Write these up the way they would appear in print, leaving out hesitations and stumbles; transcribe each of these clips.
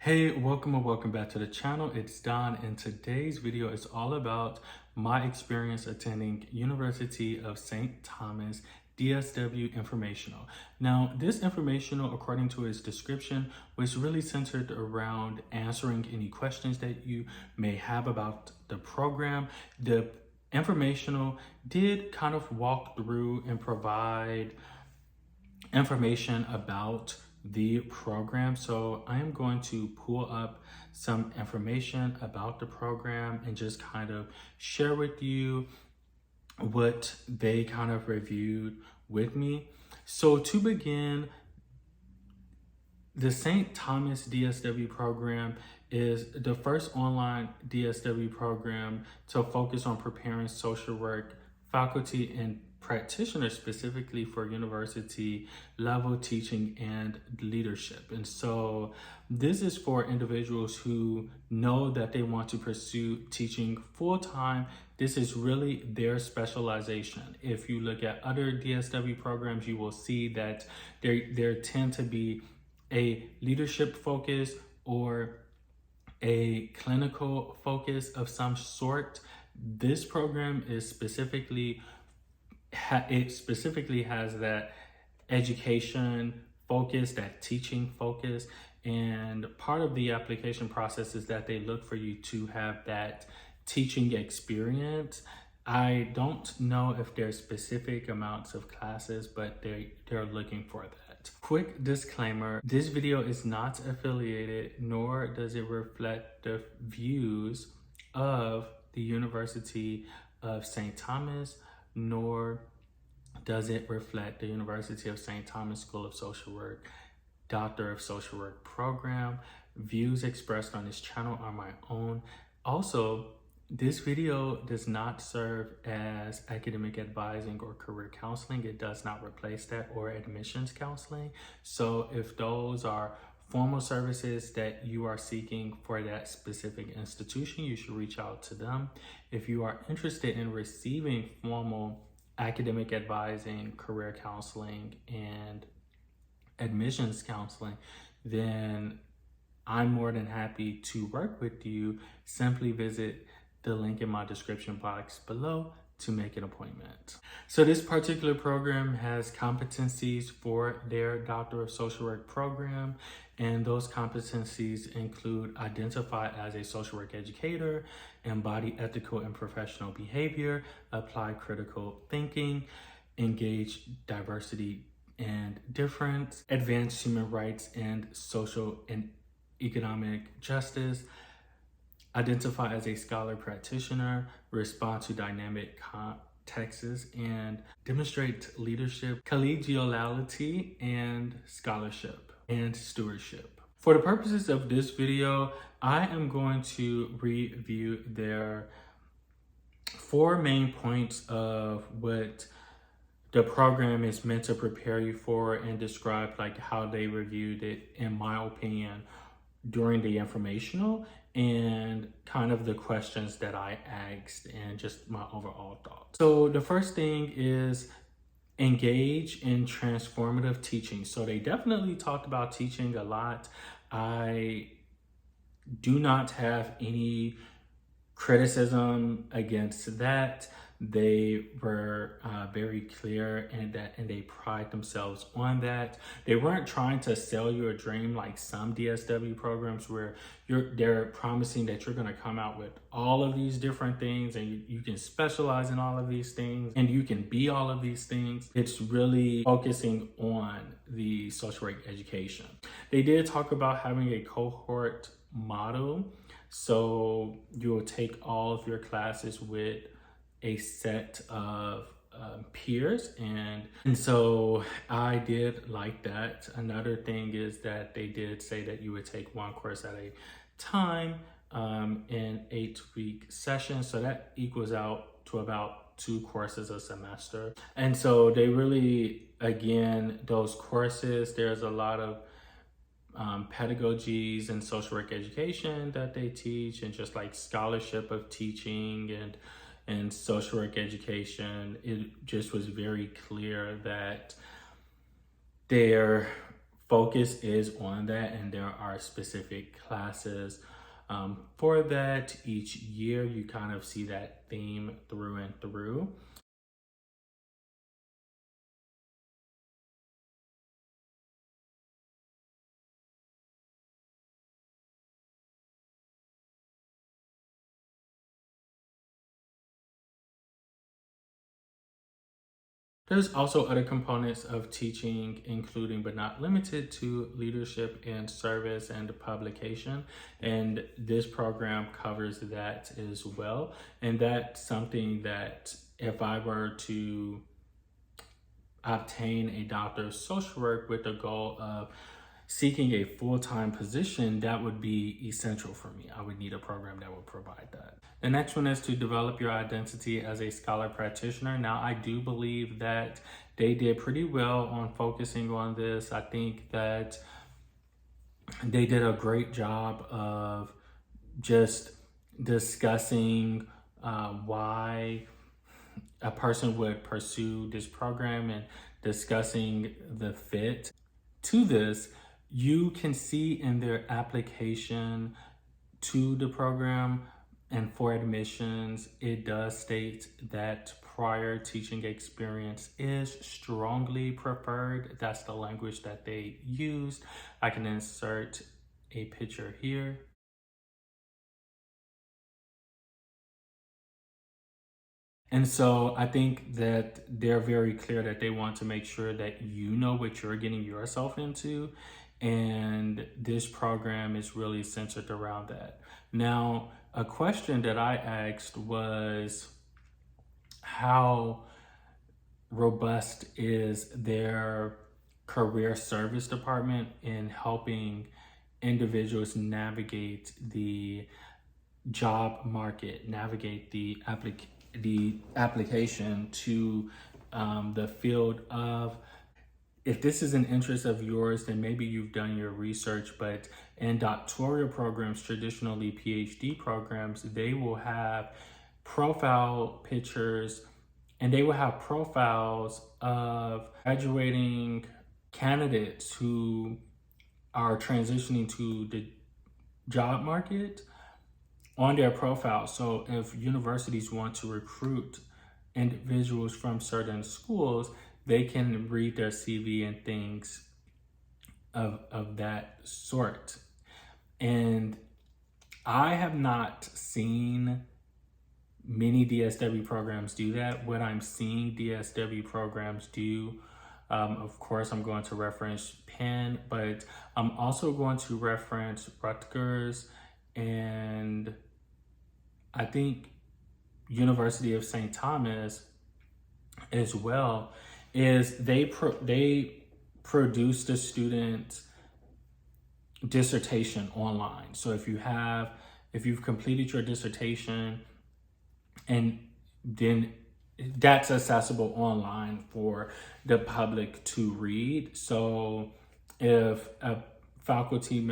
Hey, welcome or welcome back to the channel. It's Don, and today's video is all about my experience attending University of St. Thomas DSW Informational. Now, this informational, according to its description, was really centered around answering any questions that you may have about the program. The informational did kind of walk through and provide information about the program. So I am going to pull up some information about the program and just kind of share with you what they kind of reviewed with me. So to begin, the St. Thomas DSW program is the first online DSW program to focus on preparing social work faculty and practitioners specifically for university level teaching and leadership. And so this is for individuals who know that they want to pursue teaching full-time. This is really their specialization. If you look at other DSW programs, you will see that there tend to be a leadership focus or a clinical focus of some sort. This program is specifically has that education focus, that teaching focus, and part of the application process is that they look for you to have that teaching experience. I don't know if there's specific amounts of classes, but they're looking for that. Quick disclaimer, this video is not affiliated, nor does it reflect the views of the University of St. Thomas, nor does it reflect the University of St. Thomas School of Social Work, Doctor of Social Work program. Views expressed on this channel are my own. Also, this video does not serve as academic advising or career counseling. It does not replace that, or admissions counseling. So if those are formal services that you are seeking for that specific institution, you should reach out to them. If you are interested in receiving formal academic advising, career counseling, and admissions counseling, then I'm more than happy to work with you. Simply visit the link in my description box below to make an appointment. So this particular program has competencies for their Doctor of Social Work program, and those competencies include identify as a social work educator, embody ethical and professional behavior, apply critical thinking, engage diversity and difference, advance human rights and social and economic justice, identify as a scholar practitioner, respond to dynamic contexts, and demonstrate leadership, collegiality, and scholarship and stewardship. For the purposes of this video, I am going to review their 4 main points of what the program is meant to prepare you for, and describe like how they reviewed it, in my opinion, during the informational, and kind of the questions that I asked and just my overall thoughts. So the first thing is engage in transformative teaching. So they definitely talked about teaching a lot. I do not have any criticism against that. They were very clear and they pride themselves on that. They weren't trying to sell you a dream like some DSW programs where they're promising that you're going to come out with all of these different things and you can specialize in all of these things and you can be all of these things. It's really focusing on the social work education. They did talk about having a cohort model. So you'll take all of your classes with a set of peers, and so I did like that. Another thing is that they did say that you would take 1 course at a time in 8-week sessions, so that equals out to about 2 courses a semester. And so they really, again, those courses, there's a lot of pedagogies and social work education that they teach, and just like scholarship of teaching and social work education. It just was very clear that their focus is on that, and there are specific classes for that each year. You kind of see that theme through and through. There's also other components of teaching, including but not limited to leadership and service and publication. And this program covers that as well. And that's something that if I were to obtain a doctor of social work with the goal of seeking a full-time position, that would be essential for me. I would need a program that would provide that. The next one is to develop your identity as a scholar practitioner. Now, I do believe that they did pretty well on focusing on this. I think that they did a great job of just discussing why a person would pursue this program and discussing the fit to this. You can see in their application to the program and for admissions, it does state that prior teaching experience is strongly preferred. That's the language that they used. I can insert a picture here. And so I think that they're very clear that they want to make sure that you know what you're getting yourself into. And this program is really centered around that. Now, a question that I asked was, how robust is their career service department in helping individuals navigate the job market, navigate the application to the field of. If this is an interest of yours, then maybe you've done your research, but in doctoral programs, traditionally PhD programs, they will have profile pictures and they will have profiles of graduating candidates who are transitioning to the job market on their profile. So if universities want to recruit individuals from certain schools, they can read their CV and things of that sort. And I have not seen many DSW programs do that. What I'm seeing DSW programs do, of course, I'm going to reference Penn, but I'm also going to reference Rutgers, and I think University of St. Thomas as well, is they produce the student dissertation online. So if you've completed your dissertation, and then that's accessible online for the public to read. So if a faculty,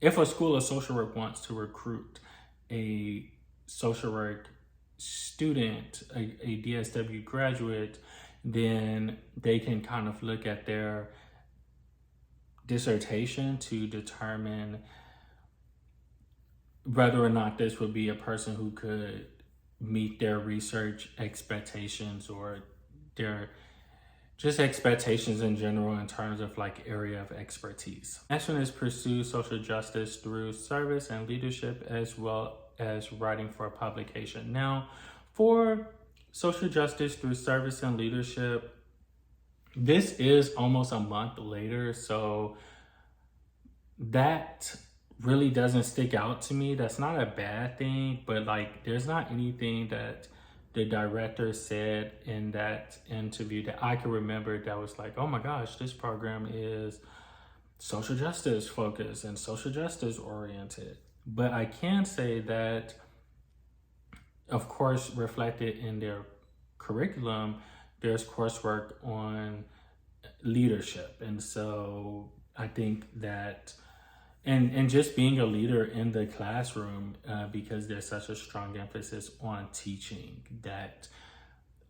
if a school of social work wants to recruit a social work student, a DSW graduate, then they can kind of look at their dissertation to determine whether or not this would be a person who could meet their research expectations or their just expectations in general in terms of like area of expertise. Next one is pursue social justice through service and leadership, as well as writing for a publication. Now, for social justice through service and leadership, this is almost a month later, so that really doesn't stick out to me. That's not a bad thing, but like there's not anything that the director said in that interview that I can remember that was like, oh my gosh, this program is social justice focused and social justice oriented. But I can say that, of course, reflected in their curriculum, there's coursework on leadership. And so I think that, and just being a leader in the classroom, because there's such a strong emphasis on teaching, that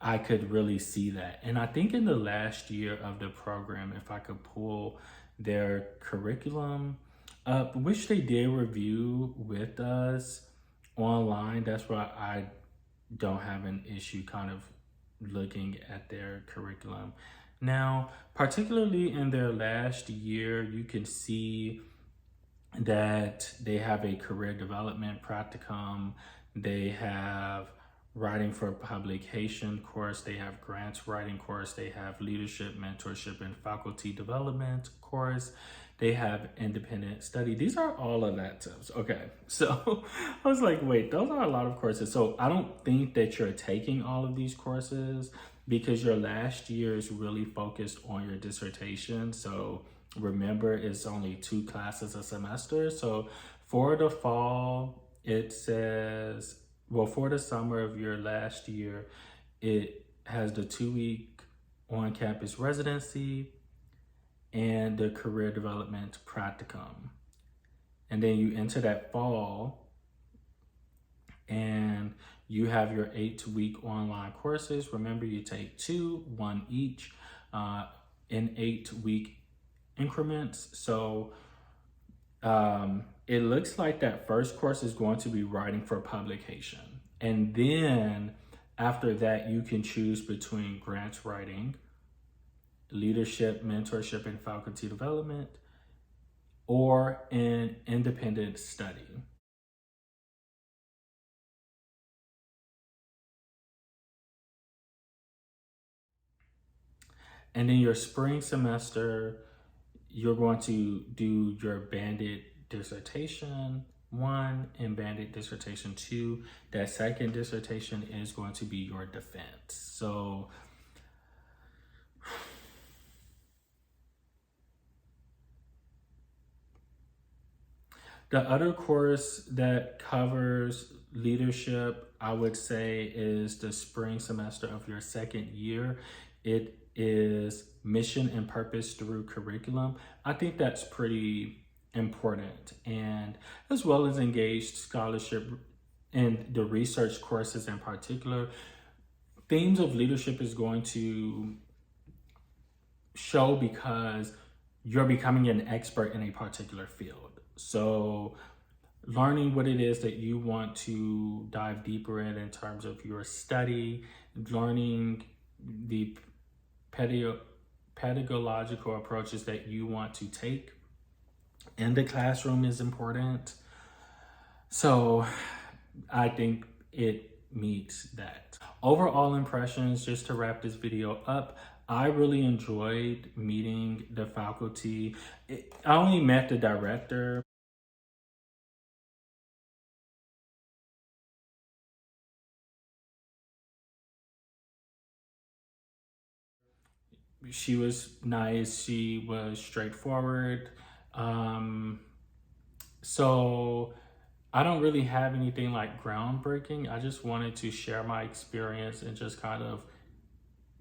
I could really see that. And I think in the last year of the program, if I could pull their curriculum, which they did review with us online. That's why I don't have an issue kind of looking at their curriculum. Now, particularly in their last year, you can see that they have a career development practicum, they have writing for publication course, they have grants writing course, they have leadership, mentorship, and faculty development course, they have independent study. These are all electives. Okay, so I was like, wait, those are a lot of courses. So I don't think that you're taking all of these courses because your last year is really focused on your dissertation. So remember, it's only 2 classes a semester. So for the fall, it says, well, for the summer of your last year, it has the 2-week on-campus residency and the career development practicum. And then you enter that fall and you have your 8-week online courses. Remember, you take 2, 1 each, in 8-week increments. So it looks like that first course is going to be writing for publication. And then after that, you can choose between grants writing, leadership, mentorship, and faculty development, or an independent study. And in your spring semester, you're going to do your banded dissertation 1 and banded dissertation 2. That second dissertation is going to be your defense. So the other course that covers leadership, I would say, is the spring semester of your second year. It is mission and purpose through curriculum. I think that's pretty important, and as well as engaged scholarship and the research courses in particular. Themes of leadership is going to show because you're becoming an expert in a particular field. So learning what it is that you want to dive deeper in terms of your study, learning the pedagogical approaches that you want to take in the classroom is important. So I think it meets that. Overall impressions, just to wrap this video up, I really enjoyed meeting the faculty. I only met the director. She was nice, she was straightforward. So I don't really have anything like groundbreaking. I just wanted to share my experience and just kind of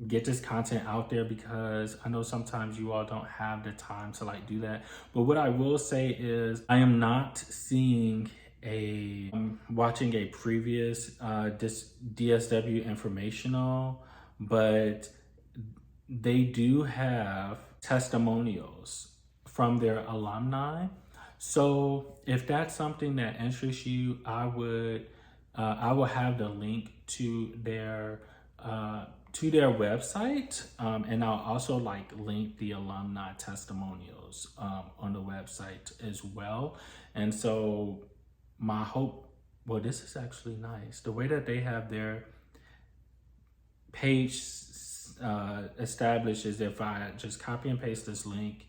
get this content out there because I know sometimes you all don't have the time to like do that. But what I will say is I am not seeing I'm watching a previous DSW informational, but they do have testimonials from their alumni. So if that's something that interests you, I will have the link to their website, and I'll also like link the alumni testimonials on the website as well. And so my hope, well, this is actually nice. The way that they have their page established is if I just copy and paste this link,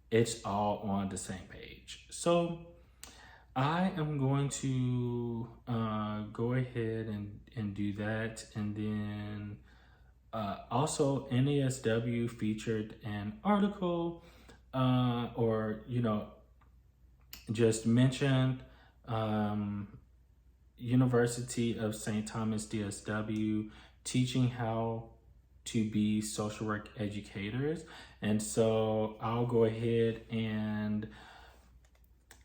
it's all on the same page. So I am going to go ahead and do that. And then also NASW featured an article or, just mentioned University of St. Thomas DSW teaching how to be social work educators. And so I'll go ahead and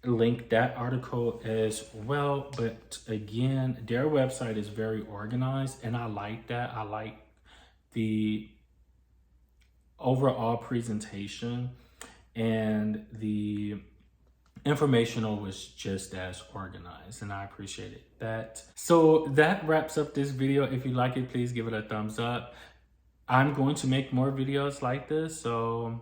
link that article as well. But again, their website is very organized and I like that. I like the overall presentation. and the informational was just as organized, and I appreciated that. So that wraps up this video. If you like it, please give it a thumbs up. I'm going to make more videos like this, so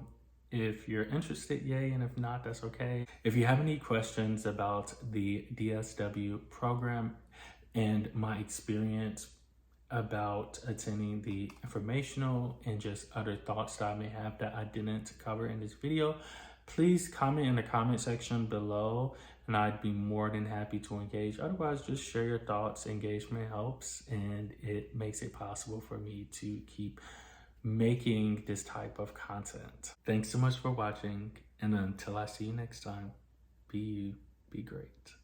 if you're interested, yay, and if not, that's okay. If you have any questions about the DSW program and my experience about attending the informational and just other thoughts that I may have that I didn't cover in this video, please comment in the comment section below and I'd be more than happy to engage. Otherwise, just share your thoughts. Engagement helps and it makes it possible for me to keep making this type of content. Thanks so much for watching, and until I see you next time, be you, be great.